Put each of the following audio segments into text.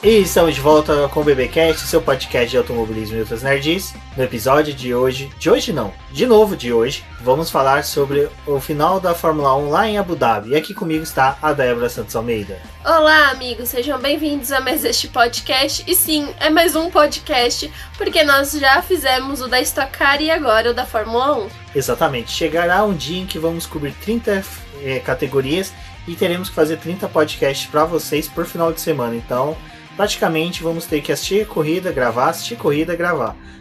E estamos de volta com o BBcast, seu podcast de automobilismo e outras nerds. No episódio de hoje, vamos falar sobre o final da Fórmula 1 lá em Abu Dhabi. E aqui comigo está a Débora Santos Almeida. Olá, amigos, sejam bem-vindos a mais este podcast. E sim, é mais um podcast, porque nós já fizemos o da Stock Car e agora o da Fórmula 1. Exatamente, chegará um dia em que vamos cobrir 30 categorias e teremos que fazer 30 podcasts para vocês por final de semana. Então, praticamente vamos ter que assistir corrida, gravar.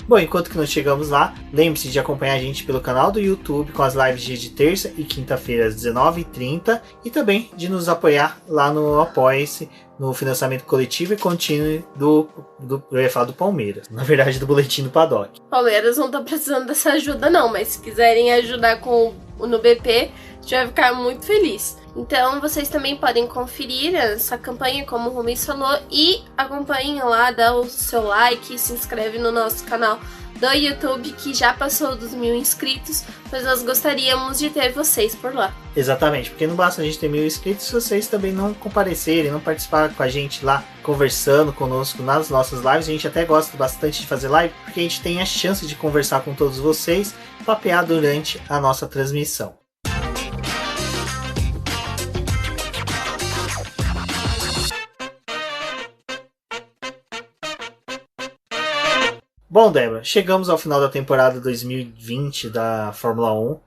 Bom, enquanto que nós chegamos lá, lembre-se de acompanhar a gente pelo canal do YouTube com as lives de terça e quinta-feira às 19h30 e também de nos apoiar lá no Apoia-se, no financiamento coletivo e contínuo eu ia falar do Palmeiras, na verdade do Boletim do Paddock. Palmeiras não tá precisando dessa ajuda não, mas se quiserem ajudar no BP, a gente vai ficar muito feliz. Então vocês também podem conferir essa campanha, como o Rubens falou, e acompanhem lá, dá o seu like, se inscreve no nosso canal do YouTube, que já passou dos 1000 inscritos, mas nós gostaríamos de ter vocês por lá. Exatamente, porque não basta a gente ter 1000 inscritos se vocês também não comparecerem, não participarem com a gente lá, conversando conosco nas nossas lives. A gente até gosta bastante de fazer live, porque a gente tem a chance de conversar com todos vocês, papear durante a nossa transmissão. Bom, Débora, chegamos ao final da temporada 2020 da Fórmula 1.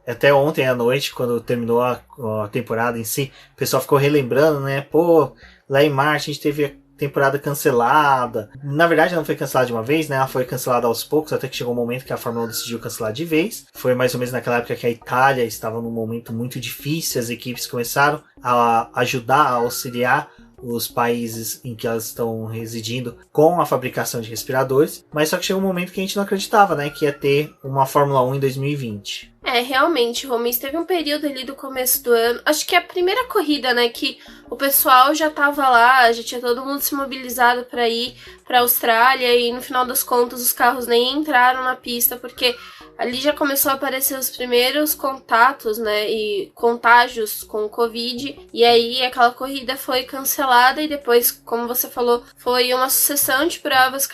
Até ontem à noite, quando terminou a temporada em si, o pessoal ficou relembrando, né? Pô, lá em março a gente teve a temporada cancelada. Na verdade, não foi cancelada de uma vez, né? Ela foi cancelada aos poucos, até que chegou um momento que a Fórmula 1 decidiu cancelar de vez. Foi mais ou menos naquela época que a Itália estava num momento muito difícil. As equipes começaram a ajudar, a auxiliar os países em que elas estão residindo com a fabricação de respiradores, mas só que chegou um momento que a gente não acreditava, né, que ia ter uma Fórmula 1 em 2020. Realmente, Romins, teve um período ali do começo do ano, acho que a primeira corrida, né, que o pessoal já tava lá, já tinha todo mundo se mobilizado para ir para a Austrália e no final das contas os carros nem entraram na pista, porque ali já começou a aparecer os primeiros contatos, né, e contágios com o Covid, e aí aquela corrida foi cancelada e depois, como você falou, foi uma sucessão de provas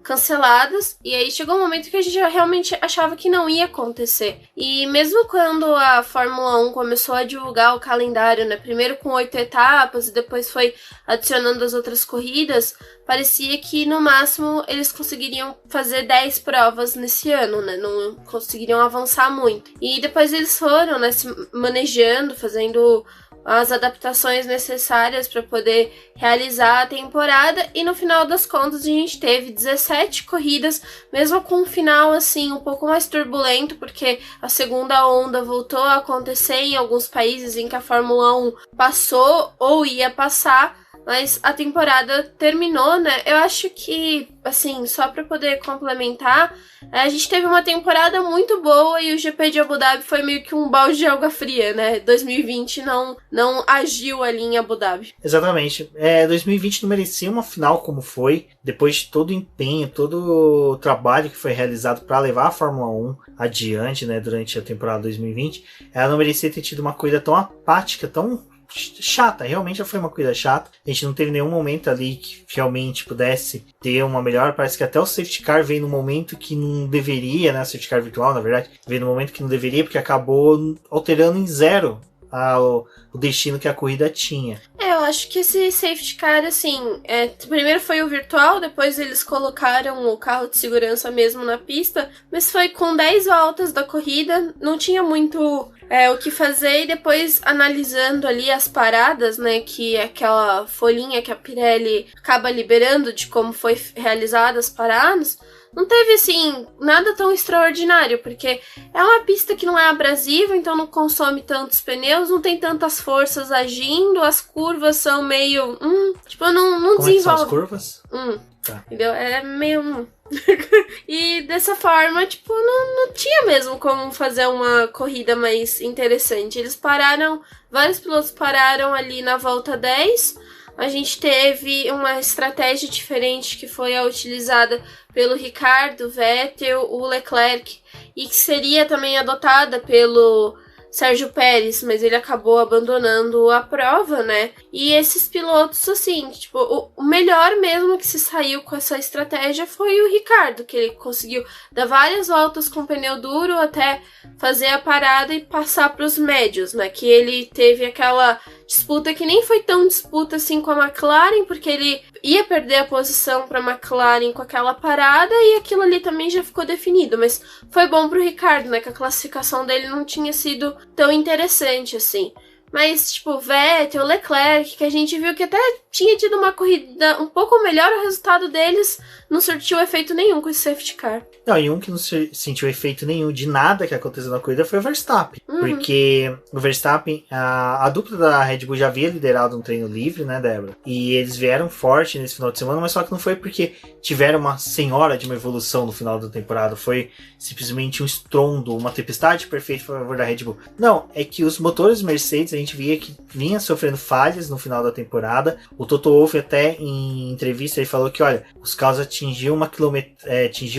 canceladas, e aí chegou um momento que a gente realmente achava que não ia acontecer. E mesmo quando a Fórmula 1 começou a divulgar o calendário, né, primeiro com 8 etapas e depois foi adicionando as outras corridas, parecia que no máximo eles conseguiriam fazer 10 provas nesse ano, né, não conseguiriam avançar muito. E depois eles foram, né, se manejando, fazendo as adaptações necessárias para poder realizar a temporada, e no final das contas a gente teve 17 corridas, mesmo com um final assim um pouco mais turbulento, porque a segunda onda voltou a acontecer em alguns países em que a Fórmula 1 passou ou ia passar, mas a temporada terminou, né? Eu acho que, assim, só para poder complementar, a gente teve uma temporada muito boa e o GP de Abu Dhabi foi meio que um balde de água fria, né? 2020 não agiu ali em Abu Dhabi. Exatamente. 2020 não merecia uma final como foi, depois de todo o empenho, todo o trabalho que foi realizado para levar a Fórmula 1 adiante, né, durante a temporada 2020. Ela não merecia ter tido uma corrida tão apática, tão chata, realmente foi uma corrida chata. A gente não teve nenhum momento ali que realmente pudesse ter uma melhor. Parece que até o safety car veio no momento que não deveria, né? O safety car virtual, na verdade, veio no momento que não deveria, porque acabou alterando em zero o destino que a corrida tinha. Eu acho que esse safety car, assim, primeiro foi o virtual, depois eles colocaram o carro de segurança mesmo na pista, mas foi com 10 voltas da corrida, não tinha muito o que fazer, e depois analisando ali as paradas, né, que é aquela folhinha que a Pirelli acaba liberando de como foi realizadas as paradas, não teve, assim, nada tão extraordinário, porque é uma pista que não é abrasiva, então não consome tantos pneus, não tem tantas forças agindo, as curvas são meio... não Como desenvolve. São as curvas? Tá. Entendeu? É meio... E dessa forma, não tinha mesmo como fazer uma corrida mais interessante. Vários pilotos pararam ali na volta 10. A gente teve uma estratégia diferente que foi a utilizada pelo Ricardo, Vettel, o Leclerc, e que seria também adotada pelo Sérgio Pérez, mas ele acabou abandonando a prova, né? E esses pilotos, assim, tipo, o melhor mesmo que se saiu com essa estratégia foi o Ricardo, que ele conseguiu dar várias voltas com pneu duro até fazer a parada e passar para os médios, né? Que ele teve aquela disputa que nem foi tão disputa assim com a McLaren, porque ele ia perder a posição para a McLaren com aquela parada e aquilo ali também já ficou definido, mas foi bom pro Ricardo, né, que a classificação dele não tinha sido tão interessante assim. Mas, tipo, Vettel, Leclerc, que a gente viu que até tinha tido uma corrida um pouco melhor, o resultado deles não surtiu efeito nenhum com esse safety car. Não, e um que não sentiu efeito nenhum de nada que aconteceu na corrida foi o Verstappen. Porque o Verstappen, a dupla da Red Bull já havia liderado um treino livre, né, Débora? E eles vieram forte nesse final de semana, mas só que não foi porque tiveram uma senhora de uma evolução no final da temporada. Foi simplesmente um estrondo, uma tempestade perfeita a favor da Red Bull. Não, é que os motores Mercedes, a gente via que vinha sofrendo falhas no final da temporada. O Toto Wolff até em entrevista ele falou que, olha, os carros atingiu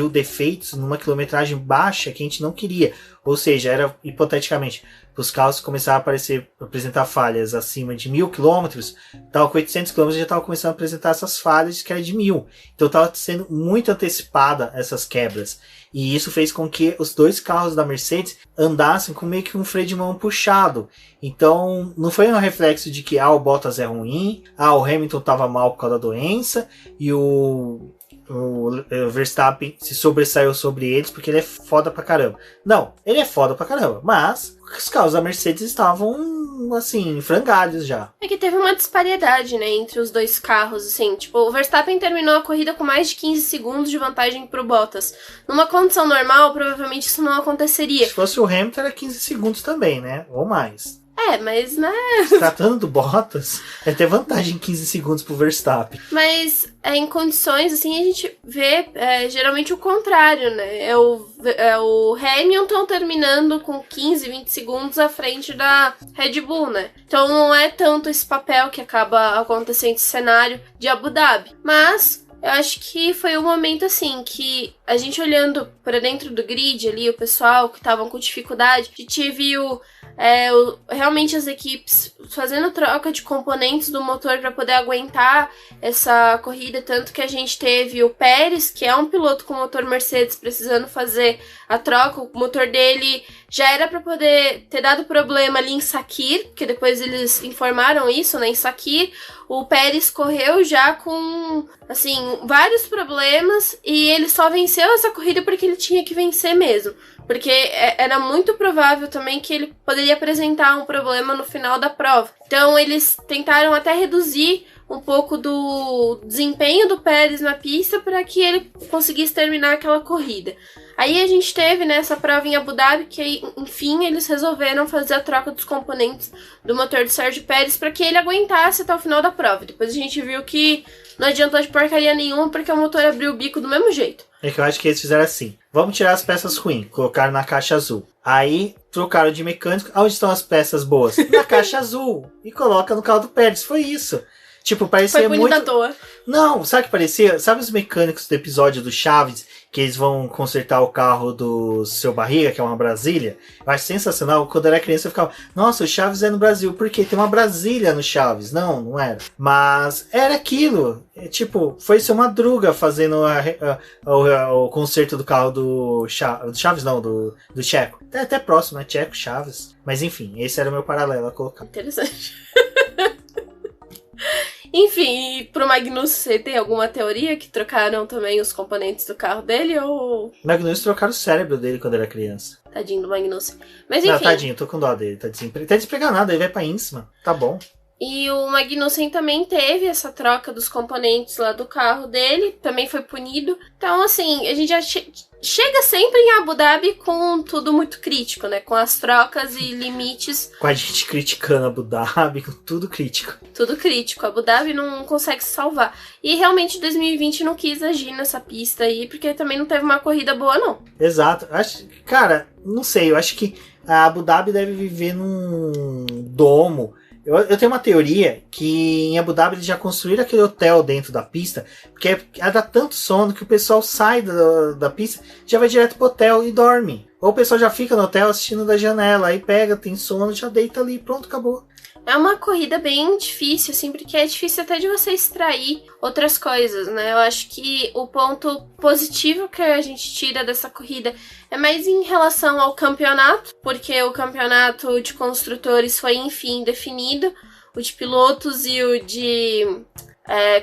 defeitos numa quilometragem baixa que a gente não queria. Ou seja, era hipoteticamente, os carros começaram a apresentar falhas acima de 1.000 km, estava com 800 km já estava começando a apresentar essas falhas que era de 1.000. Então estava sendo muito antecipada essas quebras. E isso fez com que os dois carros da Mercedes andassem com meio que um freio de mão puxado. Então não foi um reflexo de que o Bottas é ruim, o Hamilton estava mal por causa da doença e o Verstappen se sobressaiu sobre eles porque ele é foda pra caramba. Não, ele é foda pra caramba, mas os carros da Mercedes estavam, assim, frangalhos já. É que teve uma disparidade, né, entre os dois carros, assim, tipo, o Verstappen terminou a corrida com mais de 15 segundos de vantagem pro Bottas. Numa condição normal, provavelmente isso não aconteceria. Se fosse o Hamilton, era 15 segundos também, né, ou mais. Mas, né... Tratando do Bottas, é ter vantagem em 15 segundos pro Verstappen. Mas em condições, assim, a gente vê geralmente o contrário, né? É o Hamilton terminando com 15, 20 segundos à frente da Red Bull, né? Então não é tanto esse papel que acaba acontecendo esse cenário de Abu Dhabi. Mas... eu acho que foi um momento, assim, que a gente olhando para dentro do grid ali, o pessoal que estavam com dificuldade, a gente viu realmente as equipes fazendo troca de componentes do motor para poder aguentar essa corrida, tanto que a gente teve o Pérez, que é um piloto com motor Mercedes, precisando fazer a troca. O motor dele já era para poder ter dado problema ali em Sakir, porque depois eles informaram isso, né, em Sakir. O Pérez correu já com, assim, vários problemas e ele só venceu essa corrida porque ele tinha que vencer mesmo. Porque era muito provável também que ele poderia apresentar um problema no final da prova. Então eles tentaram até reduzir um pouco do desempenho do Pérez na pista para que ele conseguisse terminar aquela corrida. Aí a gente teve, né, essa prova em Abu Dhabi, que enfim eles resolveram fazer a troca dos componentes do motor do Sérgio Pérez para que ele aguentasse até o final da prova. Depois a gente viu que não adiantou de porcaria nenhuma porque o motor abriu o bico do mesmo jeito. É que eu acho que eles fizeram assim: vamos tirar as peças ruins, colocaram na caixa azul. Aí trocaram de mecânico. Onde estão as peças boas? Na caixa azul. E coloca no carro do Pérez. Foi isso. Tipo, parecia foi muito... à toa. Não, sabe o que parecia? Sabe os mecânicos do episódio do Chaves, que eles vão consertar o carro do Seu Barriga, que é uma Brasília? Eu acho sensacional. Quando eu era criança eu ficava, nossa, o Chaves é no Brasil. Por quê? Tem uma Brasília no Chaves. Não, não era. Mas era aquilo. Tipo, foi seu Madruga fazendo o conserto do carro do Chaves, não, do Checo. Até próximo, né? Checo, Chaves. Mas enfim, esse era o meu paralelo a colocar. Interessante. Enfim, e pro Magnussen, você tem alguma teoria que trocaram também os componentes do carro dele, ou... Magnussen trocaram o cérebro dele quando era criança. Tadinho do Magnussen. Mas enfim... Não, tadinho, tô com dó dele. Tá despregado, ele vai pra Innsbruck. Tá bom. E o Magnussen também teve essa troca dos componentes lá do carro dele, também foi punido. Então, assim, a gente já chega sempre em Abu Dhabi com tudo muito crítico, né? Com as trocas e limites. Com a gente criticando Abu Dhabi, com tudo crítico. Tudo crítico. Abu Dhabi não consegue se salvar. E realmente 2020 não quis agir nessa pista aí, porque também não teve uma corrida boa, não. Exato. Cara, não sei, eu acho que a Abu Dhabi deve viver num domo Eu tenho uma teoria que em Abu Dhabi eles já construíram aquele hotel dentro da pista, porque dá tanto sono que o pessoal sai da pista, já vai direto pro hotel e dorme. Ou o pessoal já fica no hotel assistindo da janela, aí pega, tem sono, já deita ali, pronto, acabou. É uma corrida bem difícil, assim, porque é difícil até de você extrair outras coisas, né? Eu acho que o ponto positivo que a gente tira dessa corrida é mais em relação ao campeonato, porque o campeonato de construtores foi, enfim, definido, o de pilotos e o de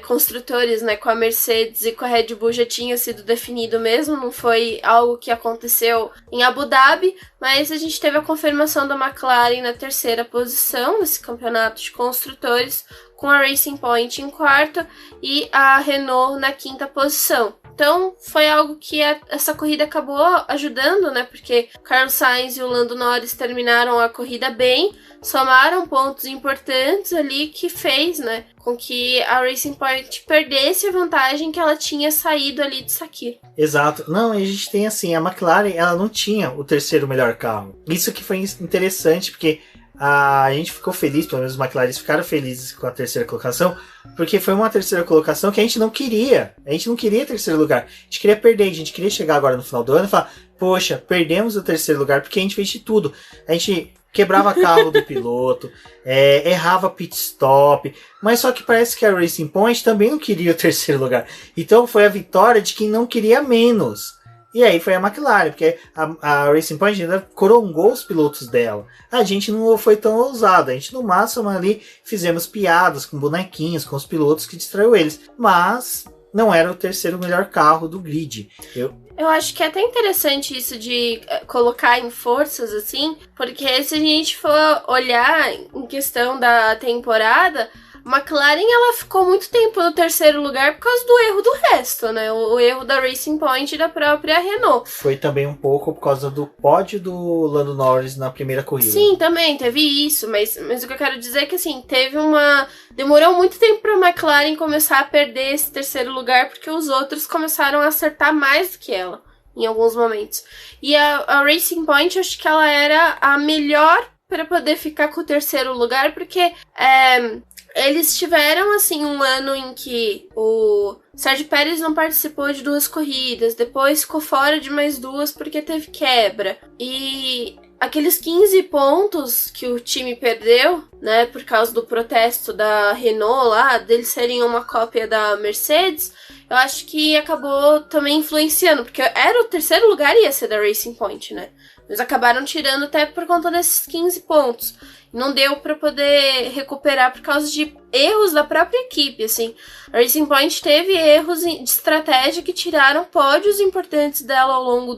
construtores, né, com a Mercedes e com a Red Bull já tinha sido definido mesmo, não foi algo que aconteceu em Abu Dhabi, mas a gente teve a confirmação da McLaren na terceira posição nesse campeonato de construtores, com a Racing Point em quarto e a Renault na quinta posição. Então, foi algo que essa corrida acabou ajudando, né? Porque Carlos Sainz e o Lando Norris terminaram a corrida bem, somaram pontos importantes ali que fez, né, com que a Racing Point perdesse a vantagem que ela tinha saído ali de Sakir. Exato. Não, a gente tem assim, a McLaren, ela não tinha o terceiro melhor carro. Isso que foi interessante, porque a gente ficou feliz, pelo menos os McLaren ficaram felizes com a terceira colocação, porque foi uma terceira colocação que a gente não queria. A gente não queria terceiro lugar. A gente queria perder, a gente queria chegar agora no final do ano e falar, poxa, perdemos o terceiro lugar porque a gente fez de tudo. A gente quebrava carro do piloto, errava pit stop, mas só que parece que a Racing Point também não queria o terceiro lugar. Então foi a vitória de quem não queria menos. E aí foi a McLaren, porque a Racing Point ainda corongou os pilotos dela. A gente não foi tão ousado, a gente no máximo ali fizemos piadas com bonequinhos, com os pilotos que distraiu eles. Mas não era o terceiro melhor carro do grid. Eu acho que é até interessante isso de colocar em forças, assim, porque se a gente for olhar em questão da temporada, a McLaren ela ficou muito tempo no terceiro lugar por causa do erro do resto, né? O erro da Racing Point e da própria Renault. Foi também um pouco por causa do pódio do Lando Norris na primeira corrida. Sim, também teve isso, mas o que eu quero dizer é que assim, demorou muito tempo pra McLaren começar a perder esse terceiro lugar, porque os outros começaram a acertar mais do que ela, em alguns momentos. E a Racing Point, eu acho que ela era a melhor para poder ficar com o terceiro lugar, porque eles tiveram, assim, um ano em que o Sérgio Pérez não participou de 2 corridas, depois ficou fora de mais 2 porque teve quebra. E aqueles 15 pontos que o time perdeu, né, por causa do protesto da Renault lá, deles serem uma cópia da Mercedes, eu acho que acabou também influenciando, porque era o terceiro lugar ia ser da Racing Point, né? Eles acabaram tirando até por conta desses 15 pontos. Não deu para poder recuperar por causa de erros da própria equipe, assim. A Racing Point teve erros de estratégia que tiraram pódios importantes dela ao longo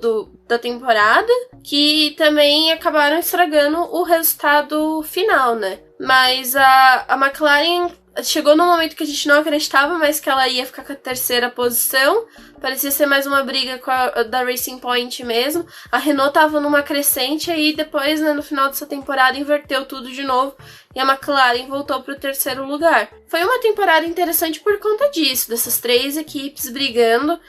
da temporada, que também acabaram estragando o resultado final, né? Mas a McLaren chegou num momento que a gente não acreditava mais que ela ia ficar com a terceira posição. Parecia ser mais uma briga com da Racing Point mesmo. A Renault tava numa crescente, aí depois, né, no final dessa temporada, inverteu tudo de novo e a McLaren voltou pro terceiro lugar. Foi uma temporada interessante por conta disso, dessas 3 equipes brigando.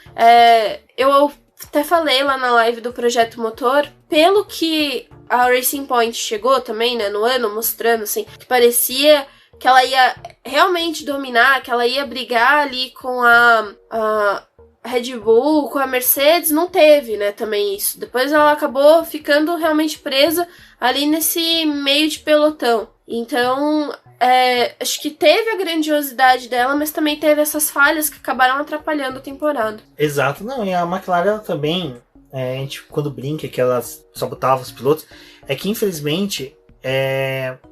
Eu até falei lá na live do Projeto Motor, pelo que a Racing Point chegou também, né, no ano, mostrando assim, que parecia que ela ia realmente dominar, que ela ia brigar ali com a Red Bull, com a Mercedes, não teve, né, também isso. Depois ela acabou ficando realmente presa ali nesse meio de pelotão. Então, acho que teve a grandiosidade dela, mas também teve essas falhas que acabaram atrapalhando a temporada. Exato, não, e a McLaren também, a gente quando brinca que ela sabotava os pilotos, é que infelizmente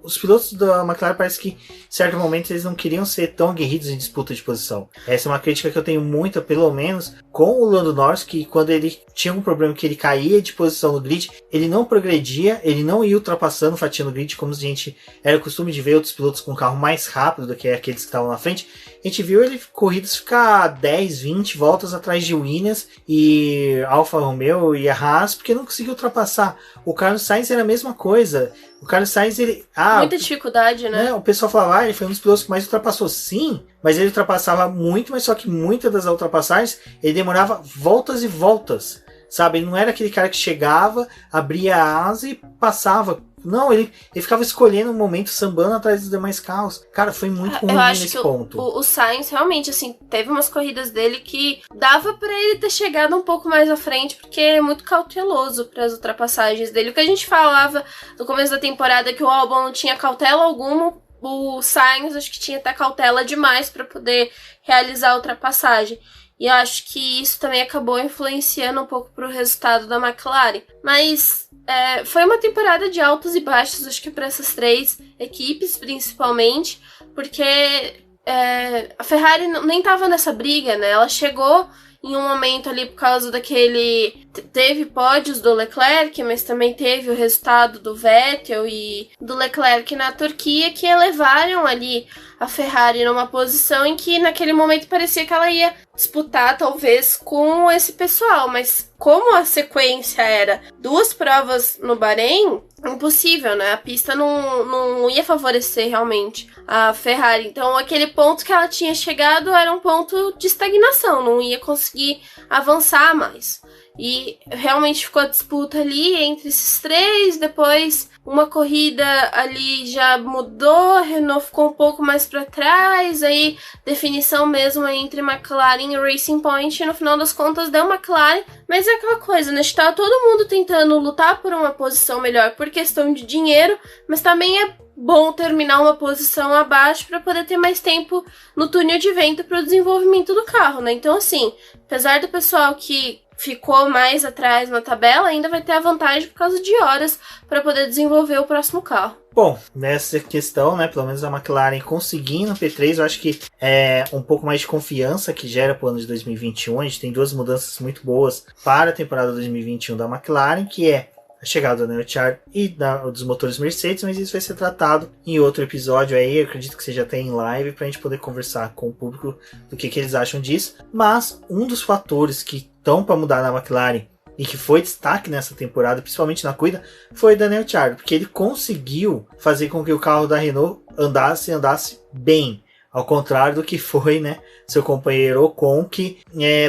os pilotos da McLaren parece que em certo momento eles não queriam ser tão aguerridos em disputa de posição. Essa é uma crítica que eu tenho muita, pelo menos com o Lando Norris, que quando ele tinha um problema que ele caía de posição no grid, ele não progredia, ele não ia ultrapassando, fatiando o grid, como a gente era costume de ver outros pilotos com um carro mais rápido do que aqueles que estavam na frente. A gente viu ele corridas ficar 10, 20 voltas atrás de Williams e Alfa Romeo e a Haas, porque não conseguiu ultrapassar. O Carlos Sainz era a mesma coisa. O Carlos Sainz, ele... muita dificuldade, né? O pessoal falava, ele foi um dos pilotos que mais ultrapassou. Sim, mas ele ultrapassava muito, mas só que muitas das ultrapassagens, ele demorava voltas e voltas. Sabe, ele não era aquele cara que chegava, abria a asa e passava Não, ele ficava escolhendo um momento, sambando atrás dos demais carros. Cara, foi muito ruim nesse ponto. O Sainz realmente, assim, teve umas corridas dele que dava pra ele ter chegado um pouco mais à frente, porque é muito cauteloso pras ultrapassagens dele. O que a gente falava no começo da temporada, que o Albon não tinha cautela alguma, o Sainz acho que tinha até cautela demais pra poder realizar a ultrapassagem. E eu acho que isso também acabou influenciando um pouco pro resultado da McLaren. Mas foi uma temporada de altos e baixos, acho que para essas três equipes, principalmente. Porque a Ferrari nem estava nessa briga, né? Ela chegou em um momento ali por causa daquele... Teve pódios do Leclerc, mas também teve o resultado do Vettel e do Leclerc na Turquia, que elevaram ali a Ferrari numa posição em que naquele momento parecia que ela ia disputar talvez com esse pessoal, mas como a sequência era 2 provas no Bahrein, impossível, né? A pista não ia favorecer realmente a Ferrari. Então aquele ponto que ela tinha chegado era um ponto de estagnação, não ia conseguir avançar mais. E realmente ficou a disputa ali entre esses três, depois uma corrida ali já mudou, a Renault ficou um pouco mais para trás, aí definição mesmo entre McLaren e Racing Point, e no final das contas deu McLaren, mas é aquela coisa, né, está todo mundo tentando lutar por uma posição melhor por questão de dinheiro, mas também é bom terminar uma posição abaixo para poder ter mais tempo no túnel de vento para o desenvolvimento do carro, né? Então assim, apesar do pessoal que ficou mais atrás na tabela, ainda vai ter a vantagem por causa de horas para poder desenvolver o próximo carro. Bom, nessa questão, né, pelo menos a McLaren conseguindo o P3, eu acho que é um pouco mais de confiança que gera para o ano de 2021. A gente tem 2 mudanças muito boas para a temporada 2021 da McLaren, que é a chegada do Daniel Ricciardo e dos motores Mercedes, mas isso vai ser tratado em outro episódio aí, eu acredito que você já tem em live para a gente poder conversar com o público do que eles acham disso. Mas um dos fatores que estão para mudar na McLaren e que foi destaque nessa temporada, principalmente na corrida, foi o Daniel Ricciardo, porque ele conseguiu fazer com que o carro da Renault andasse bem, ao contrário do que foi, né, seu companheiro Ocon, que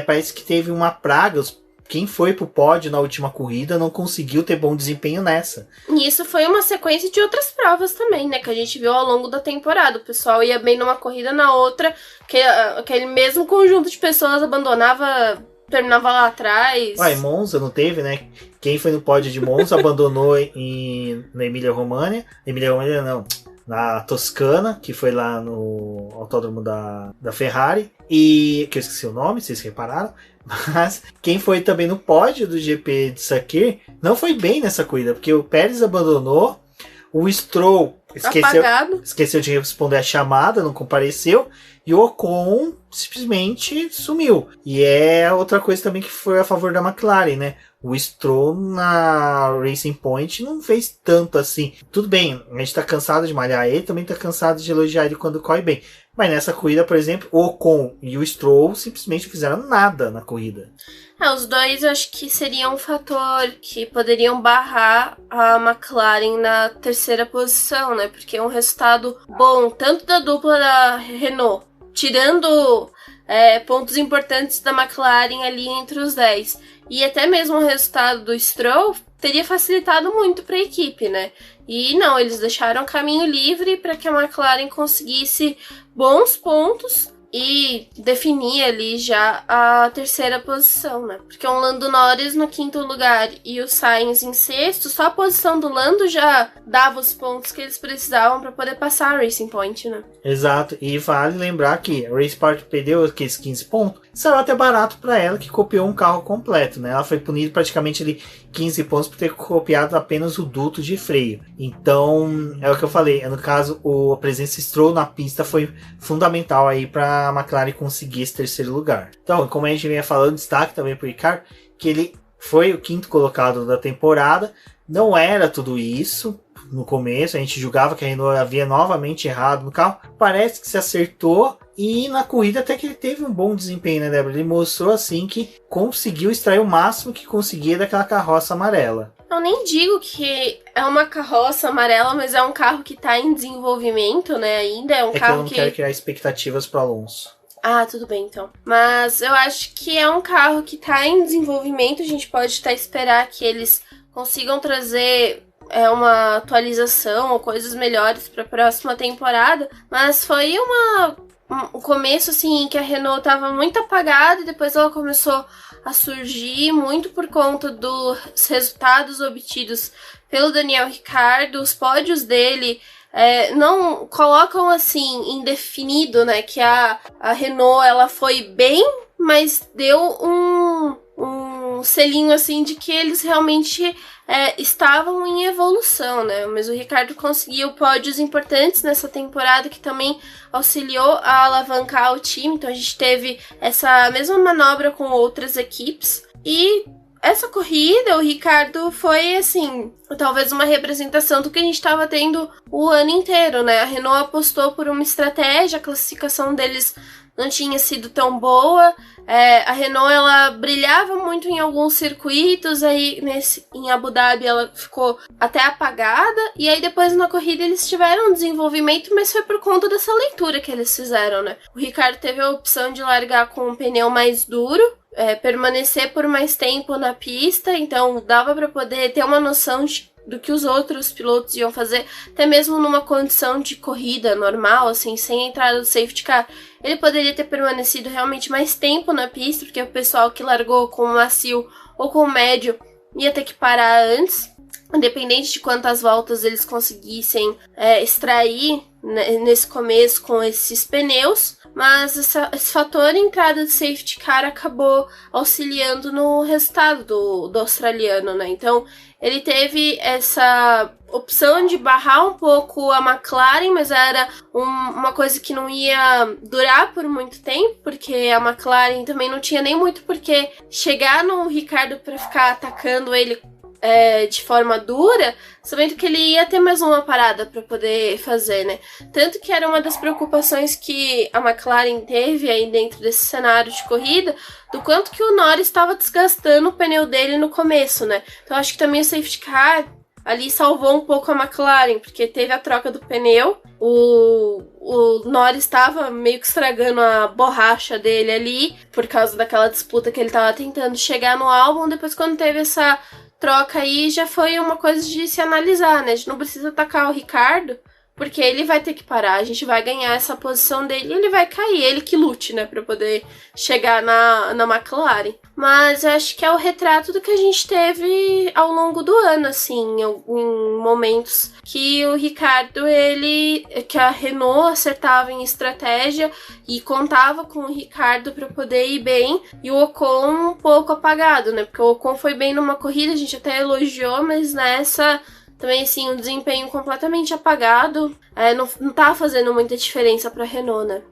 parece que teve uma praga. Quem foi pro pódio na última corrida não conseguiu ter bom desempenho nessa. E isso foi uma sequência de outras provas também, né? Que a gente viu ao longo da temporada. O pessoal ia bem numa corrida, na outra, que aquele mesmo conjunto de pessoas terminava lá atrás. Em Monza não teve, né? Quem foi no pódio de Monza abandonou na Emília-Romagna. Emília-Romagna não, na Toscana, que foi lá no autódromo da Ferrari. E que eu esqueci o nome, vocês repararam. Mas quem foi também no pódio do GP de Sakir não foi bem nessa corrida, porque o Pérez abandonou, o Stroll esqueceu de responder a chamada, não compareceu, e o Ocon simplesmente sumiu. E é outra coisa também que foi a favor da McLaren, né? O Stroll na Racing Point não fez tanto assim. Tudo bem, a gente tá cansado de malhar ele, também tá cansado de elogiar ele quando corre bem. Mas nessa corrida, por exemplo, o Ocon e o Stroll simplesmente fizeram nada na corrida. Os dois eu acho que seria um fator que poderiam barrar a McLaren na terceira posição, né? Porque é um resultado bom, tanto da dupla da Renault, tirando pontos importantes da McLaren ali entre os 10. E até mesmo o resultado do Stroll teria facilitado muito para a equipe, né? E não, eles deixaram o caminho livre para que a McLaren conseguisse bons pontos e definir ali já a terceira posição, né? Porque o Lando Norris no 5º lugar e o Sainz em 6º, só a posição do Lando já dava os pontos que eles precisavam para poder passar a Racing Point, né? Exato, e vale lembrar que a Racing Point perdeu aqueles 15 pontos, saiu até barato para ela, que copiou um carro completo, né? Ela foi punida praticamente ali 15 pontos por ter copiado apenas o duto de freio. Então, é o que eu falei, no caso, a presença Stroll na pista foi fundamental aí para a McLaren conseguir esse terceiro lugar. Então, como a gente vinha falando, destaque também para o Ricciardo, que ele foi o 5º colocado da temporada, não era tudo isso. No começo, a gente julgava que a Renault havia novamente errado no carro. Parece que se acertou e na corrida até que ele teve um bom desempenho, né, Débora? Ele mostrou assim que conseguiu extrair o máximo que conseguia daquela carroça amarela. Eu nem digo que é uma carroça amarela, mas é um carro que tá em desenvolvimento, né, ainda. É um carro que eu não quero criar expectativas para Alonso. Ah, tudo bem então. Mas eu acho que é um carro que tá em desenvolvimento. A gente pode até esperar que eles consigam trazer uma atualização ou coisas melhores para a próxima temporada, mas foi um começo assim que a Renault estava muito apagada e depois ela começou a surgir muito por conta dos resultados obtidos pelo Daniel Ricciardo. Os pódios dele não colocam assim indefinido, né, que a Renault ela foi bem, mas deu um selinho assim de que eles realmente estavam em evolução, né? Mas o Ricciardo conseguiu pódios importantes nessa temporada que também auxiliou a alavancar o time. Então a gente teve essa mesma manobra com outras equipes e essa corrida, o Ricciardo foi, assim, talvez uma representação do que a gente estava tendo o ano inteiro, né? A Renault apostou por uma estratégia, a classificação deles não tinha sido tão boa. A Renault, ela brilhava muito em alguns circuitos, aí em Abu Dhabi ela ficou até apagada, e aí depois na corrida eles tiveram um desenvolvimento, mas foi por conta dessa leitura que eles fizeram, né? O Ricciardo teve a opção de largar com um pneu mais duro, permanecer por mais tempo na pista, então dava para poder ter uma noção do que os outros pilotos iam fazer, até mesmo numa condição de corrida normal, assim, sem entrada do safety car. Ele poderia ter permanecido realmente mais tempo na pista, porque o pessoal que largou com o macio ou com o médio ia ter que parar antes, independente de quantas voltas eles conseguissem extrair nesse começo com esses pneus. Mas esse fator entrada de safety car acabou auxiliando no resultado do australiano, né? Então, ele teve essa opção de barrar um pouco a McLaren, mas era uma coisa que não ia durar por muito tempo, porque a McLaren também não tinha nem muito por que chegar no Ricciardo para ficar atacando ele de forma dura, sabendo que ele ia ter mais uma parada para poder fazer, né? Tanto que era uma das preocupações que a McLaren teve aí dentro desse cenário de corrida, do quanto que o Norris estava desgastando o pneu dele no começo, né? Então acho que também o safety car ali salvou um pouco a McLaren, porque teve a troca do pneu, o Norris estava meio que estragando a borracha dele ali, por causa daquela disputa que ele estava tentando chegar no álbum. Depois, quando teve essa troca aí, já foi uma coisa de se analisar, né? A gente não precisa atacar o Ricciardo, porque ele vai ter que parar, a gente vai ganhar essa posição dele e ele vai cair, ele que lute, né, pra poder chegar na McLaren. Mas eu acho que é o retrato do que a gente teve ao longo do ano, assim, em momentos que o Ricciardo, que a Renault acertava em estratégia e contava com o Ricciardo para poder ir bem, e o Ocon um pouco apagado, né, porque o Ocon foi bem numa corrida, a gente até elogiou, mas nessa também, assim, um desempenho completamente apagado, não tá fazendo muita diferença pra Renault, né?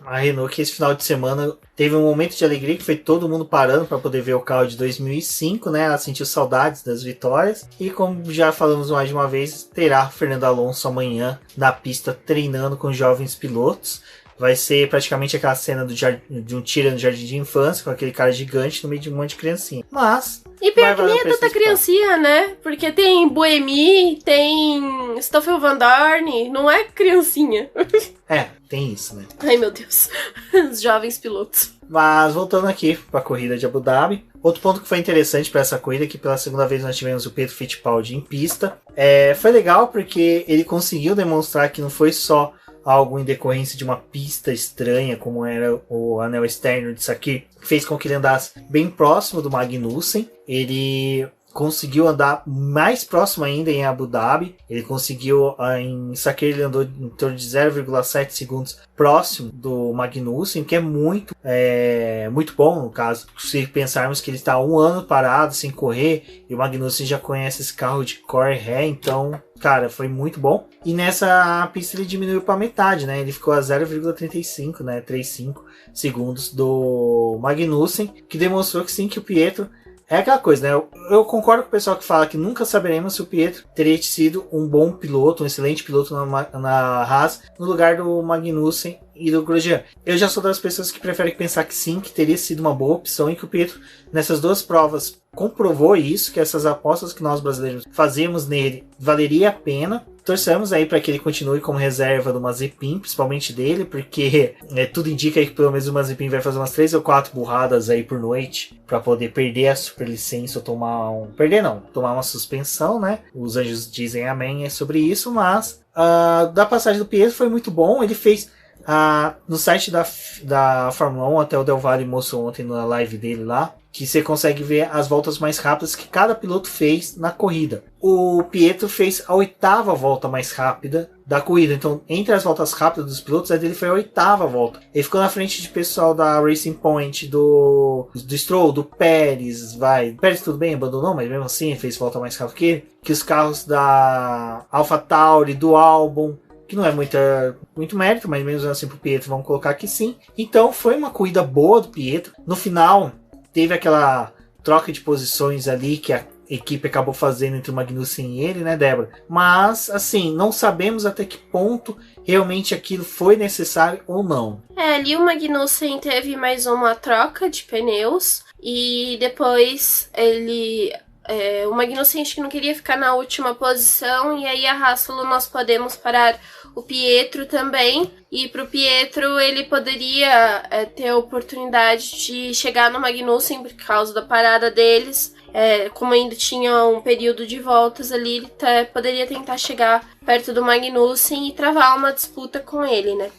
A Renault que esse final de semana teve um momento de alegria que foi todo mundo parando para poder ver o carro de 2005, né? Ela sentiu saudades das vitórias e, como já falamos mais de uma vez, terá Fernando Alonso amanhã na pista treinando com jovens pilotos. Vai ser praticamente aquela cena de um tira no jardim de infância, com aquele cara gigante no meio de um monte de criancinha. Mas... E pior que nem é tanta criancinha, né? Porque tem Buemi, tem Stoffel Van Dorn, não é criancinha. Tem isso, né? Ai, meu Deus. Os jovens pilotos. Mas voltando aqui para a corrida de Abu Dhabi. Outro ponto que foi interessante para essa corrida é que pela segunda vez nós tivemos o Pietro Fittipaldi em pista. Foi legal porque ele conseguiu demonstrar que não foi só algo em decorrência de uma pista estranha, como era o anel externo de Sakir, que fez com que ele andasse bem próximo do Magnussen. Ele conseguiu andar mais próximo ainda em Abu Dhabi. Ele conseguiu, em Sakir ele andou em torno de 0,7 segundos próximo do Magnussen, que é muito bom no caso. Se pensarmos que ele está 1 ano parado, sem correr, e o Magnussen já conhece esse carro de cor e ré, então, cara, foi muito bom. E nessa pista ele diminuiu para metade, né? Ele ficou a 0,35, né? 35 segundos do Magnussen, que demonstrou que sim, que o Pietro é aquela coisa, né? Eu concordo com o pessoal que fala que nunca saberemos se o Pietro teria sido um bom piloto, um excelente piloto na Haas, no lugar do Magnussen e do Grosjean. Eu já sou das pessoas que preferem pensar que sim, que teria sido uma boa opção, e que o Pietro, nessas duas provas, comprovou isso, que essas apostas que nós brasileiros fazíamos nele valeria a pena. Torçamos aí para que ele continue como reserva do Mazepin, principalmente dele, porque tudo indica que pelo menos o Mazepin vai fazer umas 3 ou 4 burradas aí por noite para poder perder a superlicença ou tomar tomar uma suspensão, né? Os anjos dizem amém sobre isso, mas da passagem do Pietro foi muito bom. Ele fez no site da Fórmula 1, até o Del Valle mostrou ontem na live dele lá, que você consegue ver as voltas mais rápidas que cada piloto fez na corrida. O Pietro fez a 8ª volta mais rápida da corrida. Então, entre as voltas rápidas dos pilotos, a dele foi a 8ª volta. Ele ficou na frente de pessoal da Racing Point, do Stroll, do Pérez, O Pérez tudo bem, abandonou, mas mesmo assim ele fez volta mais rápida que ele. Que os carros da AlphaTauri, do Albon, que não é muito mérito, mas mesmo assim pro Pietro vamos colocar que sim. Então, foi uma corrida boa do Pietro. No final, teve aquela troca de posições ali que a equipe acabou fazendo entre o Magnussen e ele, né, Débora? Mas, assim, não sabemos até que ponto realmente aquilo foi necessário ou não. Ali o Magnussen teve mais uma troca de pneus e depois o Magnussen acho que não queria ficar na última posição, e aí a Haas falou, nós podemos parar o Pietro também, e pro Pietro ele poderia ter a oportunidade de chegar no Magnussen por causa da parada deles. Como ainda tinha um período de voltas ali, ele poderia tentar chegar perto do Magnussen e travar uma disputa com ele, né?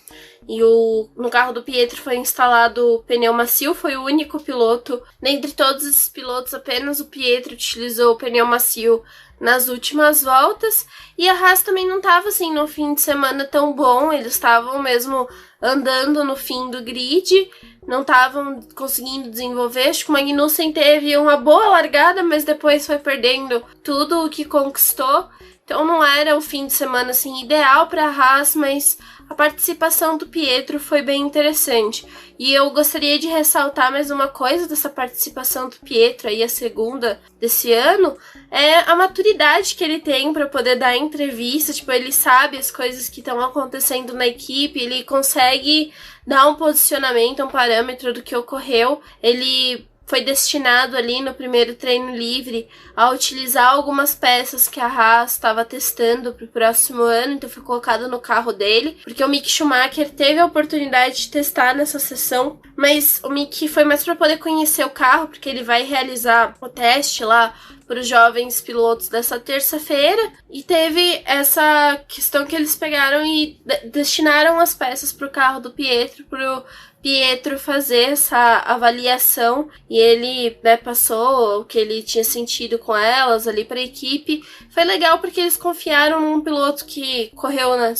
E no carro do Pietro foi instalado o pneu macio, foi o único piloto. Dentre todos esses pilotos, apenas o Pietro utilizou o pneu macio nas últimas voltas. E a Haas também não estava assim no fim de semana tão bom, eles estavam mesmo andando no fim do grid, não estavam conseguindo desenvolver. Acho que o Magnussen teve uma boa largada, mas depois foi perdendo tudo o que conquistou. Então não era o fim de semana assim ideal para a Haas, mas a participação do Pietro foi bem interessante. E eu gostaria de ressaltar mais uma coisa dessa participação do Pietro, aí a segunda desse ano, é a maturidade que ele tem para poder dar entrevista. Tipo, ele sabe as coisas que estão acontecendo na equipe, ele consegue dar um posicionamento, um parâmetro do que ocorreu. Ele foi destinado ali no primeiro treino livre a utilizar algumas peças que a Haas estava testando para o próximo ano, então foi colocado no carro dele, porque o Mick Schumacher teve a oportunidade de testar nessa sessão, mas o Mick foi mais para poder conhecer o carro, porque ele vai realizar o teste lá para os jovens pilotos dessa terça-feira, e teve essa questão que eles pegaram e destinaram as peças para o carro do Pietro, para o Pietro fazer essa avaliação, e ele passou o que ele tinha sentido com elas ali para a equipe. Foi legal porque eles confiaram num piloto que correu, né,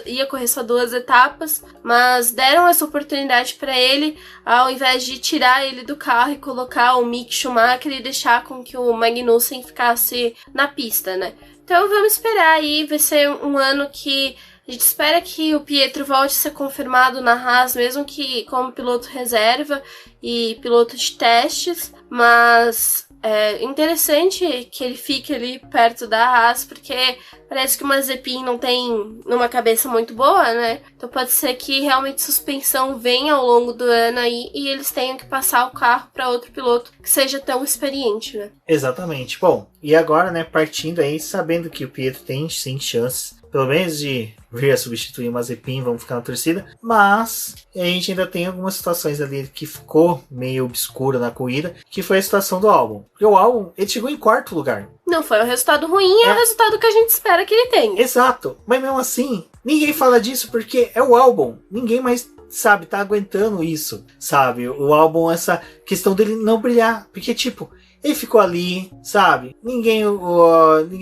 ia correr só 2 etapas, mas deram essa oportunidade para ele, ao invés de tirar ele do carro e colocar o Mick Schumacher e deixar com que o Magnussen ficasse na pista, né? Então vamos esperar aí, vai ser um ano que a gente espera que o Pietro volte a ser confirmado na Haas, mesmo que como piloto reserva e piloto de testes, mas é interessante que ele fique ali perto da Haas, porque parece que o Mazepin não tem uma cabeça muito boa, né? Então pode ser que realmente suspensão venha ao longo do ano aí e eles tenham que passar o carro para outro piloto que seja tão experiente, né? Exatamente. Bom, e agora, né, partindo aí, sabendo que o Pietro tem sim chances, pelo menos de vir a substituir o Mazepin, vamos ficar na torcida, mas a gente ainda tem algumas situações ali que ficou meio obscura na corrida, que foi a situação do Albon. Porque o Albon, ele chegou em 4º lugar. Não foi um resultado ruim, é o resultado que a gente espera que ele tenha. Exato, mas mesmo assim, ninguém fala disso porque é o Albon, ninguém mais sabe, tá aguentando isso, sabe? O Albon, essa questão dele não brilhar, porque tipo, ele ficou ali, sabe? Ninguém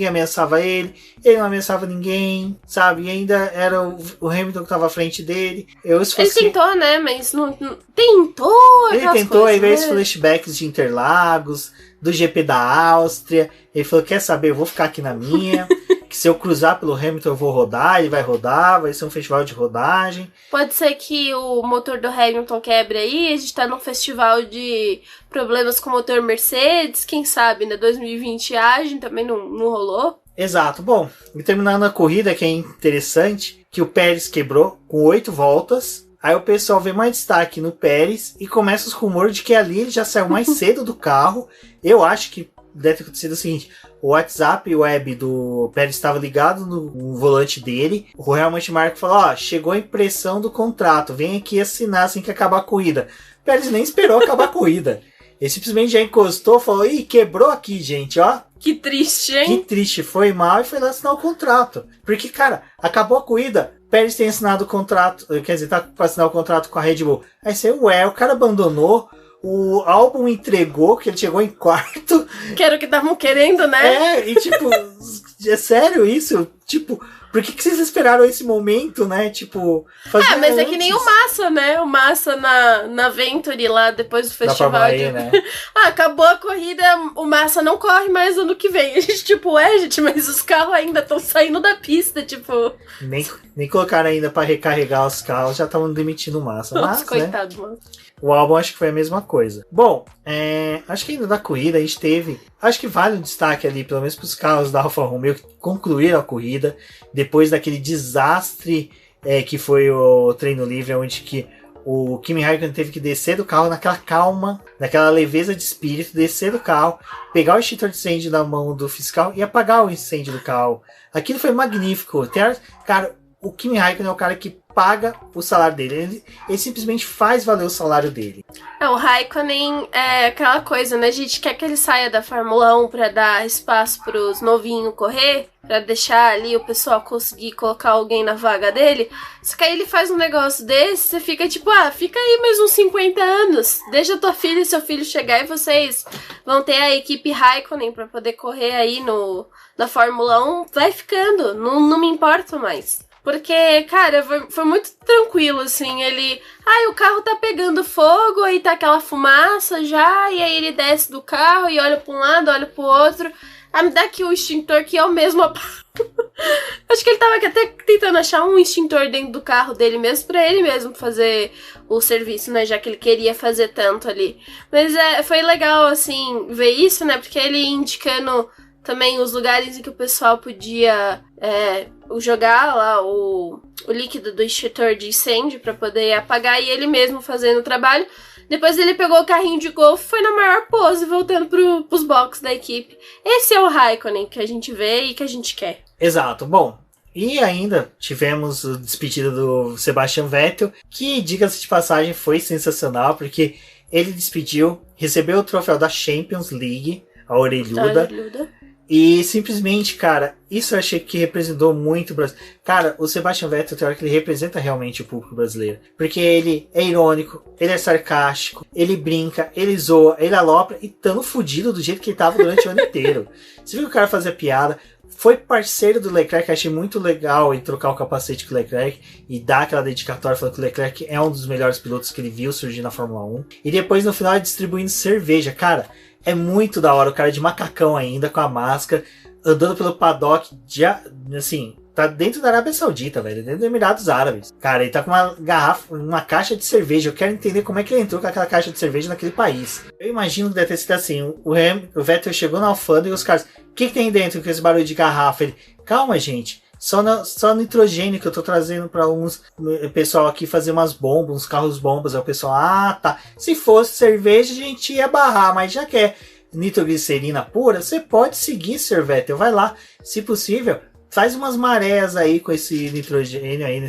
ameaçava ele não ameaçava ninguém, sabe? E ainda era o Hamilton que tava à frente dele. Ele tentou, né? Mas não tentou. Ele tentou, aí veio os flashbacks de Interlagos, do GP da Áustria. Ele falou, quer saber, eu vou ficar aqui na minha. Que se eu cruzar pelo Hamilton eu vou rodar, ele vai rodar, vai ser um festival de rodagem. Pode ser que o motor do Hamilton quebre aí, a gente tá num festival de problemas com o motor Mercedes, quem sabe, né, 2020 agem, também não rolou. Exato, bom, e terminando a corrida, que é interessante, que o Pérez quebrou com 8 voltas, aí o pessoal vê mais destaque no Pérez e começa os rumores de que ali ele já saiu mais cedo do carro. Eu acho que deve ter acontecido o seguinte: o WhatsApp web do Pérez estava ligado no volante dele. O Helmut Marko falou: ó, chegou a impressão do contrato, vem aqui assinar assim que acabar a corrida. O Pérez nem esperou acabar a corrida. Ele simplesmente já encostou, falou: ih, quebrou aqui, gente, ó. Que triste, hein? Que triste, foi mal e foi lá assinar o contrato. Porque, cara, acabou a corrida, Pérez tem assinado o contrato, quer dizer, tá pra assinar o contrato com a Red Bull. Aí você, o cara abandonou, o álbum entregou, que ele chegou em quarto. Que era o que estavam querendo, né? É, e tipo, é sério isso? Tipo, por que vocês esperaram esse momento, né? Tipo, fazer mas antes? é que nem o Massa, né? O Massa na Venturi lá, depois do festival. Né? Acabou a corrida, o Massa não corre mais ano que vem. A gente, tipo, gente, mas os carros ainda estão saindo da pista, tipo... Nem colocaram ainda pra recarregar os carros, já estavam demitindo o Massa. Nossa, mas, coitado, né? mano. O álbum acho que foi a mesma coisa. Bom, acho que ainda da corrida a gente teve... Acho que vale um destaque ali, pelo menos para os carros da Alfa Romeo que concluíram a corrida, depois daquele desastre que foi o treino livre, onde que o Kimi Raikkonen teve que descer do carro naquela calma, naquela leveza de espírito, descer do carro, pegar o extintor de incêndio na mão do fiscal e apagar o incêndio do carro. Aquilo foi magnífico. Cara, o Kimi Raikkonen é o cara que paga o salário dele. Ele simplesmente faz valer o salário dele. O Raikkonen é aquela coisa, né? A gente quer que ele saia da Fórmula 1 pra dar espaço pros novinhos correr, pra deixar ali o pessoal conseguir colocar alguém na vaga dele. Só que aí ele faz um negócio desse, você fica tipo, fica aí mais uns 50 anos. Deixa tua filha e seu filho chegar e vocês vão ter a equipe Raikkonen pra poder correr aí na Fórmula 1. Vai ficando, não me importo mais. Porque, cara, foi muito tranquilo, assim, o carro tá pegando fogo, aí tá aquela fumaça já, e aí ele desce do carro e olha pra um lado, olha pro outro. Me dá aqui o extintor que eu mesmo apago. Acho que ele tava até tentando achar um extintor dentro do carro dele mesmo, pra ele mesmo fazer o serviço, né, já que ele queria fazer tanto ali. Mas foi legal, assim, ver isso, né, porque ele indicando também os lugares em que o pessoal podia jogar lá o líquido do extintor de incêndio pra poder apagar, e ele mesmo fazendo o trabalho. Depois ele pegou o carrinho de golfe e foi na maior pose, voltando pros boxes da equipe. Esse é o Raikkonen que a gente vê e que a gente quer. Exato. Bom, e ainda tivemos a despedida do Sebastian Vettel, que, diga-se de passagem, foi sensacional, porque ele despediu, recebeu o troféu da Champions League, a orelhuda. E simplesmente, cara, isso eu achei que representou muito o Brasil. Cara, o Sebastian Vettel, tem hora que ele representa realmente o público brasileiro. Porque ele é irônico, ele é sarcástico, ele brinca, ele zoa, ele alopra e tão fudido do jeito que ele tava durante o ano inteiro. Você viu que o cara fazia piada, foi parceiro do Leclerc, achei muito legal ele trocar o capacete com o Leclerc e dar aquela dedicatória falando que o Leclerc é um dos melhores pilotos que ele viu surgir na Fórmula 1. E depois no final ele distribuindo cerveja, cara. É muito da hora, o cara de macacão ainda, com a máscara, andando pelo paddock, assim, tá dentro da Arábia Saudita, velho, dentro dos Emirados Árabes. Cara, ele tá com uma caixa de cerveja, eu quero entender como é que ele entrou com aquela caixa de cerveja naquele país. Eu imagino que deve ter sido assim, o Vettel chegou na alfândega e os caras, o que tem dentro com esse barulho de garrafa? Ele, calma, gente. Só nitrogênio que eu tô trazendo pra uns pessoal aqui fazer umas bombas, uns carros bombas. Aí o pessoal, tá. Se fosse cerveja, a gente ia barrar, mas já que é nitroglicerina pura, você pode seguir, Sr. Vettel. Vai lá, se possível, faz umas marés aí com esse nitrogênio aí,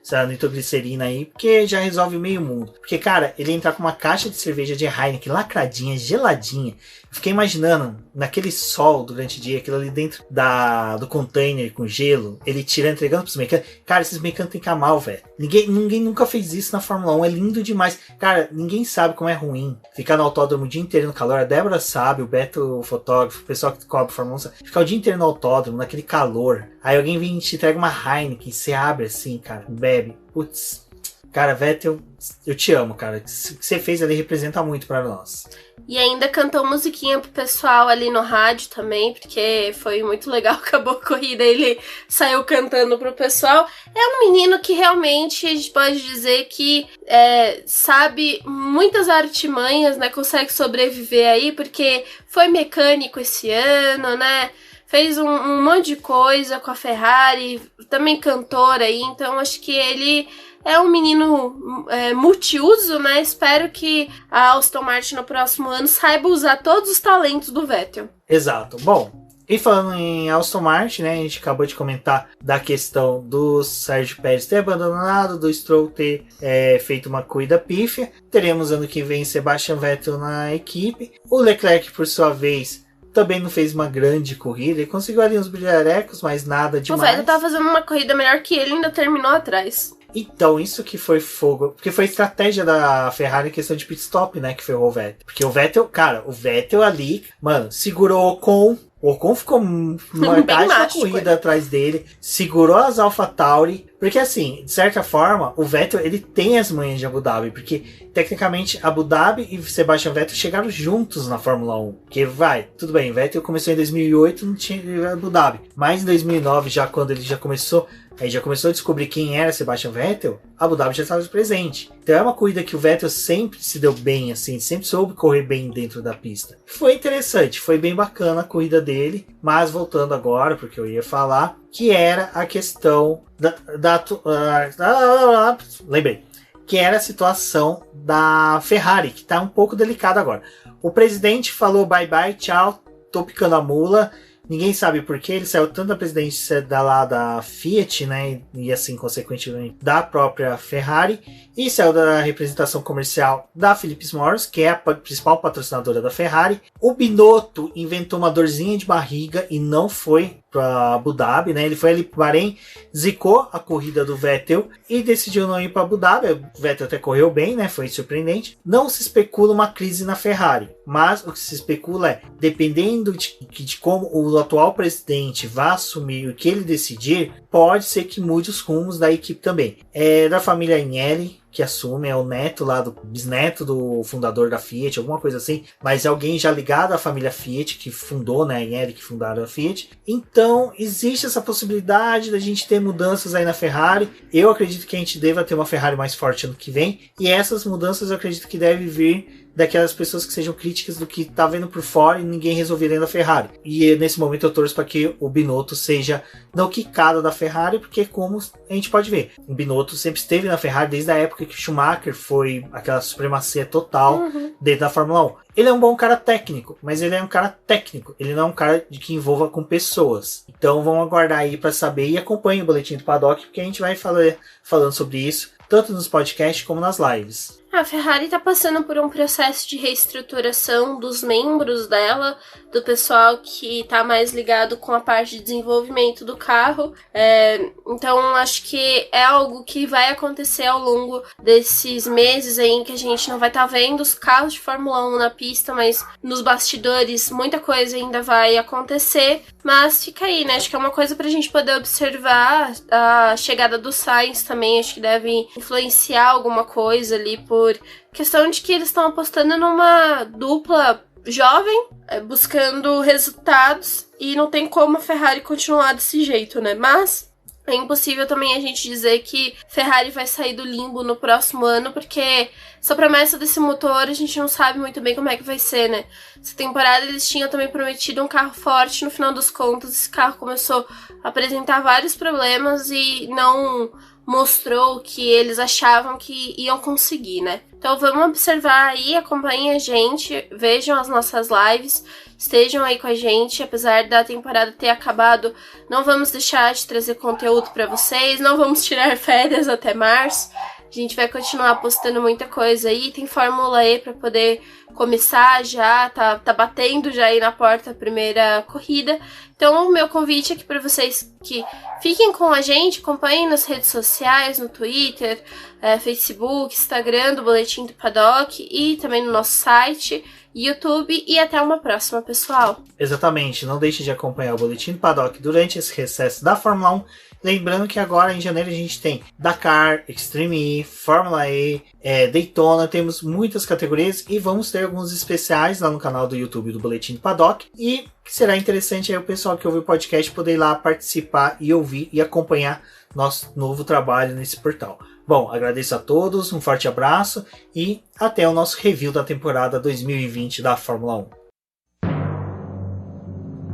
essa nitroglicerina aí, porque já resolve meio mundo. Porque, cara, ele entrar com uma caixa de cerveja de Heineken lacradinha, geladinha. Eu fiquei imaginando, naquele sol durante o dia, aquilo ali dentro do container com gelo, ele tirando, entregando pros mecânicos. Cara, esses mecânicos tem que amar, velho. Ninguém nunca fez isso na Fórmula 1, é lindo demais. Cara, ninguém sabe como é ruim ficar no autódromo o dia inteiro no calor. A Débora sabe, o Beto, o fotógrafo, o pessoal que cobre Fórmula 1 sabe. Ficar o dia inteiro no autódromo, naquele calor. Aí alguém vem e te entrega uma Heineken, você abre assim, cara, bebe. Putz, cara, Vettel, eu te amo, cara. O que você fez ali representa muito pra nós. E ainda cantou musiquinha pro pessoal ali no rádio também, porque foi muito legal, acabou a corrida, ele saiu cantando pro pessoal. É um menino que realmente a gente pode dizer que sabe muitas artimanhas, né, consegue sobreviver aí, porque foi mecânico esse ano, né, fez um monte de coisa com a Ferrari, também cantor aí, então acho que ele é um menino multiuso, né? Espero que a Aston Martin no próximo ano saiba usar todos os talentos do Vettel. Exato. Bom, e falando em Aston Martin, né, a gente acabou de comentar da questão do Sérgio Pérez ter abandonado, do Stroll ter feito uma corrida pífia. Teremos ano que vem Sebastian Vettel na equipe. O Leclerc, por sua vez, também não fez uma grande corrida. Ele conseguiu ali uns brilharecos, mas nada demais. O Vettel tava fazendo uma corrida melhor que ele e ainda terminou atrás. Então, isso que foi fogo. Porque foi estratégia da Ferrari em questão de pit stop, né? Que ferrou o Vettel. Porque o Vettel ali, mano, segurou o Ocon ficou metade da corrida atrás dele, segurou as AlphaTauri, porque assim, de certa forma, o Vettel, ele tem as manhas de Abu Dhabi, porque tecnicamente Abu Dhabi e Sebastian Vettel chegaram juntos na Fórmula 1, porque tudo bem, Vettel começou em 2008, não tinha Abu Dhabi, mas em 2009, já quando ele já começou a descobrir quem era Sebastian Vettel, Abu Dhabi já estava presente. Então é uma corrida que o Vettel sempre se deu bem, assim, sempre soube correr bem dentro da pista. Foi interessante, foi bem bacana a corrida dele, mas voltando agora, porque eu ia falar, que era a questão lembrei, que era a situação da Ferrari, que está um pouco delicada agora. O presidente falou bye bye, tchau, tô picando a mula. Ninguém sabe por que ele saiu tanto da presidência da Fiat, né, e assim, consequentemente, da própria Ferrari, e saiu da representação comercial da Philip Morris, que é a principal patrocinadora da Ferrari. O Binotto inventou uma dorzinha de barriga e não foi para Abu Dhabi, né? Ele foi ali para Bahrein, zicou a corrida do Vettel e decidiu não ir para Abu Dhabi. O Vettel até correu bem, né? Foi surpreendente. Não se especula uma crise na Ferrari, mas o que se especula é, dependendo de como o atual presidente vai assumir o que ele decidir, pode ser que mude os rumos da equipe também. É da família Agnelli que assume, é o neto lá, do bisneto do fundador da Fiat, alguma coisa assim, mas é alguém já ligado à família Fiat, que fundou, né, Agnelli, que fundaram a Fiat. Então, existe essa possibilidade da gente ter mudanças aí na Ferrari. Eu acredito que a gente deva ter uma Ferrari mais forte ano que vem, e essas mudanças eu acredito que devem vir daquelas pessoas que sejam críticas do que tá vendo por fora e ninguém resolver dentro da Ferrari. E nesse momento eu torço para que o Binotto seja não quicado da Ferrari, porque como a gente pode ver, o Binotto sempre esteve na Ferrari desde a época que o Schumacher foi aquela supremacia total dentro da Fórmula 1. Ele é um bom cara técnico, mas ele é um cara técnico, ele não é um cara de que envolva com pessoas. Então vamos aguardar aí para saber e acompanhe o Boletim do Paddock, porque a gente vai falando sobre isso, tanto nos podcasts como nas lives. A Ferrari está passando por um processo de reestruturação dos membros dela, do pessoal que está mais ligado com a parte de desenvolvimento do carro. Então, acho que é algo que vai acontecer ao longo desses meses aí, em que a gente não vai estar vendo os carros de Fórmula 1 na pista, mas nos bastidores muita coisa ainda vai acontecer. Mas fica aí, né? Acho que é uma coisa para a gente poder observar. A chegada do Sainz também, acho que deve influenciar alguma coisa ali, por questão de que eles estão apostando numa dupla jovem, buscando resultados, e não tem como a Ferrari continuar desse jeito, né? Mas é impossível também a gente dizer que Ferrari vai sair do limbo no próximo ano, porque essa promessa desse motor a gente não sabe muito bem como é que vai ser, né? Essa temporada eles tinham também prometido um carro forte, no final das contas esse carro começou a apresentar vários problemas e não mostrou o que eles achavam que iam conseguir, né? Então vamos observar aí, acompanhem a gente, vejam as nossas lives, estejam aí com a gente, apesar da temporada ter acabado, não vamos deixar de trazer conteúdo para vocês, não vamos tirar férias até março, a gente vai continuar postando muita coisa aí, tem Fórmula E para poder começar já, tá batendo já aí na porta a primeira corrida. Então o meu convite aqui para vocês que fiquem com a gente, acompanhem nas redes sociais, no Twitter, Facebook, Instagram do Boletim do Paddock e também no nosso site, YouTube, e até uma próxima, pessoal. Exatamente, não deixe de acompanhar o Boletim do Paddock durante esse recesso da Fórmula 1. Lembrando que agora em janeiro a gente tem Dakar, Extreme E, Fórmula E, Daytona, temos muitas categorias e vamos ter alguns especiais lá no canal do YouTube do Boletim do Paddock, e será interessante aí o pessoal que ouve o podcast poder ir lá participar e ouvir e acompanhar nosso novo trabalho nesse portal. Bom, agradeço a todos, um forte abraço e até o nosso review da temporada 2020 da Fórmula 1.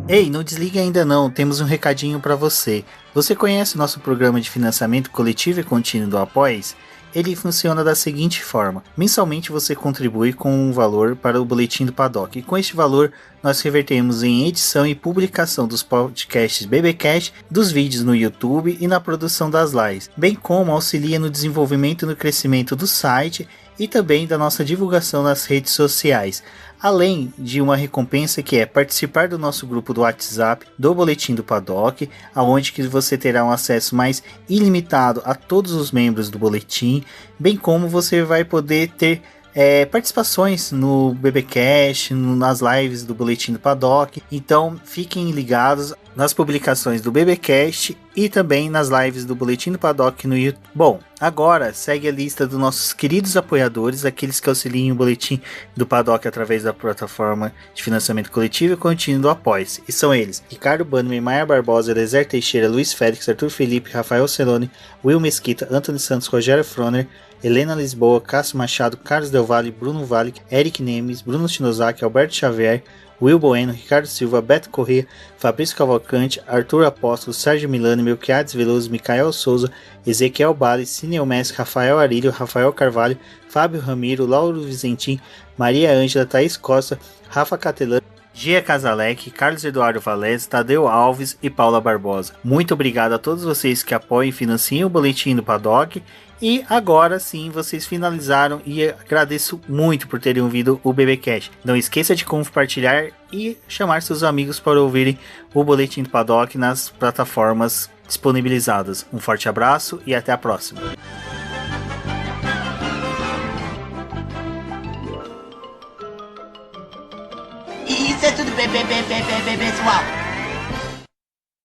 Ei, não desligue ainda não, temos um recadinho para você. Você conhece o nosso programa de financiamento coletivo e contínuo do Apoies? Ele funciona da seguinte forma: mensalmente você contribui com um valor para o Boletim do Paddock, e com este valor nós revertemos em edição e publicação dos podcasts BBcast, dos vídeos no YouTube e na produção das lives, bem como auxilia no desenvolvimento e no crescimento do site e também da nossa divulgação nas redes sociais. Além de uma recompensa que é participar do nosso grupo do WhatsApp do Boletim do Paddock, aonde que você terá um acesso mais ilimitado a todos os membros do Boletim, bem como você vai poder ter participações no BBcast, nas lives do Boletim do Paddock. Então fiquem ligados nas publicações do BBcast e também nas lives do Boletim do Paddock no YouTube. Bom, agora segue a lista dos nossos queridos apoiadores, aqueles que auxiliam o Boletim do Paddock através da plataforma de financiamento coletivo e contínuo do Apoia-se. E são eles: Ricardo Bannerman, Maia Barbosa, Elezer Teixeira, Luiz Félix, Arthur Felipe, Rafael Celone, Will Mesquita, Antônio Santos, Rogério Froner, Helena Lisboa, Cássio Machado, Carlos Del Valle, Bruno Valle, Eric Nemes, Bruno Shinozaki, Alberto Xavier, Will Bueno, Ricardo Silva, Beto Corrêa, Fabrício Cavalcante, Arthur Apóstolo, Sérgio Milani, Melquiades Veloso, Micael Souza, Ezequiel Bale, Cineu Messi, Rafael Arilho, Rafael Carvalho, Fábio Ramiro, Lauro Vizentim, Maria Ângela, Thaís Costa, Rafa Catelan, Gia Casalec, Carlos Eduardo Valese, Tadeu Alves e Paula Barbosa. Muito obrigado a todos vocês que apoiam e financiam o Boletim do Paddock. E agora sim, vocês finalizaram e agradeço muito por terem ouvido o BBcast. Não esqueça de compartilhar e chamar seus amigos para ouvirem o Boletim do Paddock nas plataformas disponibilizadas. Um forte abraço e até a próxima. Isso é tudo, pessoal.